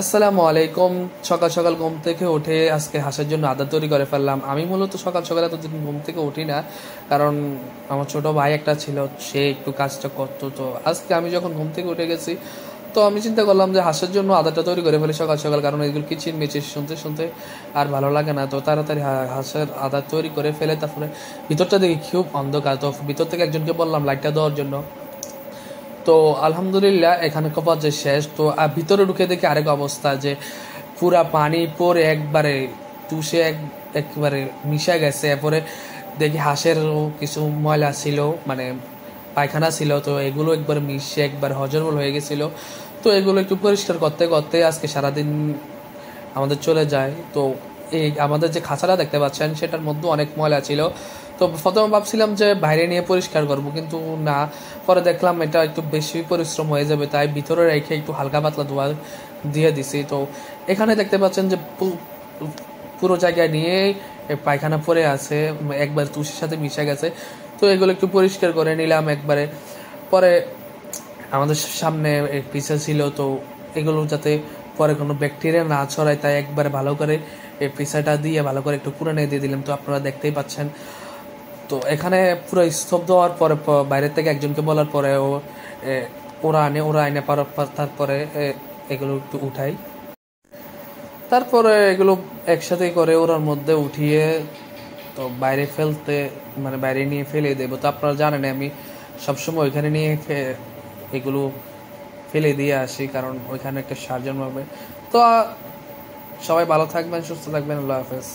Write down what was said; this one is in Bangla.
আসসালামু আলাইকুম। সকাল সকাল ঘুম থেকে উঠে আজকে হাঁসের জন্য আদা তৈরি করে ফেললাম। আমি মূলত সকাল সকাল এতদিন ঘুম থেকে উঠি না, কারণ আমার ছোট ভাই একটা ছিল, সে একটু কাজটা করতো। তো আজকে আমি যখন ঘুম থেকে উঠে গেছি, তো আমি চিন্তা করলাম যে হাঁসের জন্য আদাটা তৈরি করে ফেলি সকাল সকাল, কারণ এগুলো কিচির মিচির শুনতে শুনতে আর ভালো লাগে না। তো তাড়াতাড়ি হাঁসের আদা তৈরি করে ফেলে তারপরে ভিতরটা দেখি খুব অন্ধকার, তো ভিতর থেকে একজনকে বললাম লাইটটা দেওয়ার জন্য। তো আলহামদুলিল্লাহ এখানে কপার যে শেষ, তো ভিতরে ঢুকে দেখি আরেক অবস্থা, যে পুরা পানি পরে একবারে চুষে একবারে মিশে গেছে। এরপরে দেখি হাঁসেরও কিছু ময়লা ছিল, মানে পায়খানা ছিল, তো এগুলো একবার মিশে একবার হজরবল হয়ে গেছিল। তো এগুলো একটু পরিষ্কার করতে করতে আজকে সারাদিন আমাদের চলে যায়। তো এই আমাদের যে খাঁচাটা দেখতে পাচ্ছেন সেটার মধ্যে অনেক ময়লা ছিল। তো প্রথমে ভাবছিলাম যে বাইরে নিয়ে পরিষ্কার করব, কিন্তু না, পরে দেখলাম এটা একটু বেশি পরিশ্রম হয়ে যাবে, তাই ভিতরে রেখে একটু হালকা পাতলা ধোয়া দিয়ে দিছি। তো এখানে দেখতে পাচ্ছেন যে পুরো জায়গায় নিয়ে পায়খানা পরে আছে, একবার তুষের সাথে মিশে গেছে। তো এগুলো একটু পরিষ্কার করে নিলাম একবারে। পরে আমাদের সামনে পিসা ছিল, তো এগুলো যাতে পরে কোনো ব্যাকটেরিয়া না ছড়ায়, তাই একবারে ভালো করে এই পিসাটা দিয়ে ভালো করে একটু কুড়ানে দিয়ে দিলাম। তো আপনারা দেখতেই পাচ্ছেন। তো এখানে পুরো স্তব্ধ হওয়ার পরে বাইরের থেকে একজনকে বলার পরে ওরা আনে তারপরে এগুলো একটু উঠাই, তারপরে এগুলো একসাথে করে ওরার মধ্যে উঠিয়ে তো বাইরে ফেলতে, মানে বাইরে নিয়ে ফেলে দেবো। তো আপনারা জানেন আমি সবসময় ওইখানে নিয়ে এগুলো ফেলে দিয়ে আসি, কারণ ওইখানে একটা সার জন্মাবে। তো সবাই ভালো থাকবেন, সুস্থ থাকবেন, আল্লাহ হাফেজ।